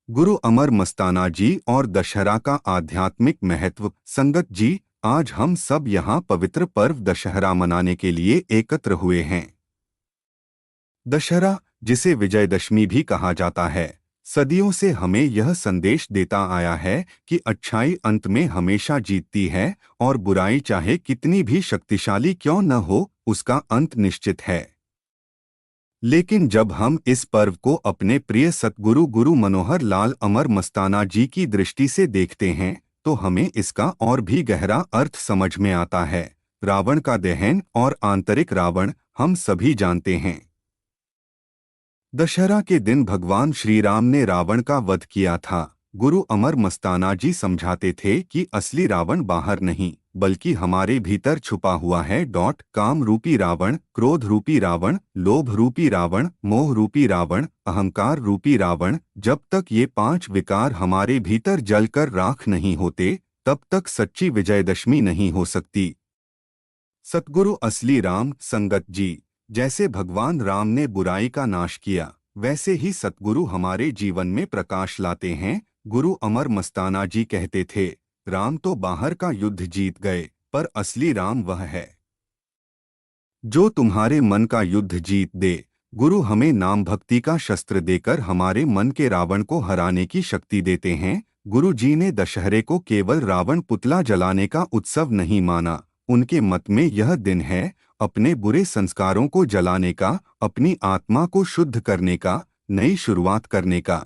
गुरु अमर मस्ताना जी और दशहरा का आध्यात्मिक महत्व। संगत जी, आज हम सब यहाँ पवित्र पर्व दशहरा मनाने के लिए एकत्र हुए हैं। दशहरा, जिसे विजयदशमी भी कहा जाता है, सदियों से हमें यह संदेश देता आया है कि अच्छाई अंत में हमेशा जीतती है और बुराई चाहे कितनी भी शक्तिशाली क्यों न हो, उसका अंत निश्चित है। लेकिन जब हम इस पर्व को अपने प्रिय सतगुरु गुरु मनोहर लाल अमर मस्ताना जी की दृष्टि से देखते हैं, तो हमें इसका और भी गहरा अर्थ समझ में आता है। रावण का दहन और आंतरिक रावण हम सभी जानते हैं। दशहरा के दिन भगवान श्री राम ने रावण का वध किया था। गुरु अमर मस्ताना जी समझाते थे कि असली रावण बाहर नहीं, बल्कि हमारे भीतर छुपा हुआ है। काम रूपी रावण, क्रोध रूपी रावण, लोभ रूपी रावण, मोह रूपी रावण, अहंकार रूपी रावण। जब तक ये 5 विकार हमारे भीतर जलकर राख नहीं होते, तब तक सच्ची विजयदशमी नहीं हो सकती। सतगुरु असली राम। संगत जी, जैसे भगवान राम ने बुराई का नाश किया, वैसे ही सतगुरु हमारे जीवन में प्रकाश लाते हैं। गुरु अमर मस्ताना जी कहते थे, राम तो बाहर का युद्ध जीत गए, पर असली राम वह है जो तुम्हारे मन का युद्ध जीत दे। गुरु हमें नाम भक्ति का शस्त्र देकर हमारे मन के रावण को हराने की शक्ति देते हैं। गुरु जी ने दशहरे को केवल रावण पुतला जलाने का उत्सव नहीं माना। उनके मत में यह दिन है अपने बुरे संस्कारों को जलाने का, अपनी आत्मा को शुद्ध करने का, नई शुरुआत करने का।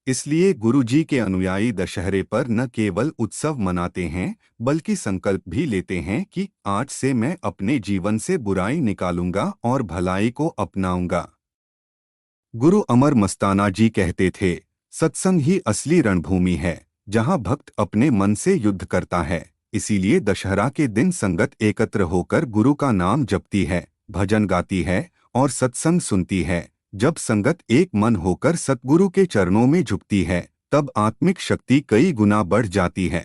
इसलिए गुरु जी के अनुयायी दशहरे पर न केवल उत्सव मनाते हैं, बल्कि संकल्प भी लेते हैं कि आज से मैं अपने जीवन से बुराई निकालूंगा और भलाई को अपनाऊंगा। गुरु अमर मस्ताना जी कहते थे, सत्संग ही असली रणभूमि है, जहां भक्त अपने मन से युद्ध करता है। इसीलिए दशहरा के दिन संगत एकत्र होकर गुरु का नाम जपती है, भजन गाती है और सत्संग सुनती है। जब संगत एक मन होकर सतगुरु के चरणों में झुकती है, तब आत्मिक शक्ति कई गुना बढ़ जाती है।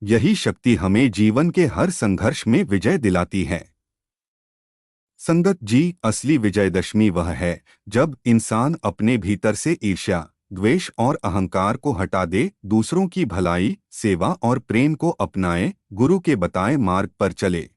यही शक्ति हमें जीवन के हर संघर्ष में विजय दिलाती है। संगत जी, असली विजयदशमी वह है जब इंसान अपने भीतर से ईर्ष्या, द्वेष और अहंकार को हटा दे, दूसरों की भलाई, सेवा और प्रेम को अपनाए, गुरु के बताए मार्ग पर चले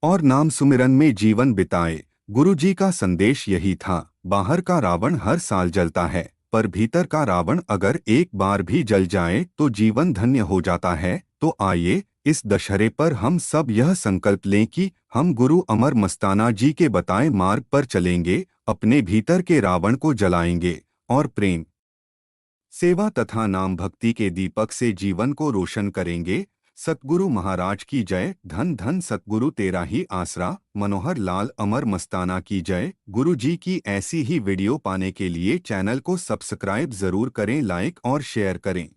और नाम सुमिरन में जीवन बिताए। गुरु जी का संदेश यही था, बाहर का रावण हर साल जलता है, पर भीतर का रावण अगर एक बार भी जल जाए तो जीवन धन्य हो जाता है। तो आइए इस दशहरे पर हम सब यह संकल्प लें कि हम गुरु अमर मस्ताना जी के बताए मार्ग पर चलेंगे, अपने भीतर के रावण को जलाएंगे और प्रेम, सेवा तथा नाम भक्ति के दीपक से जीवन को रोशन करेंगे। सतगुरु महाराज की जय। धन धन सतगुरु तेरा ही आसरा। मनोहर लाल अमर मस्ताना की जय। गुरु जी की ऐसी ही वीडियो पाने के लिए चैनल को सब्सक्राइब जरूर करें, लाइक और शेयर करें।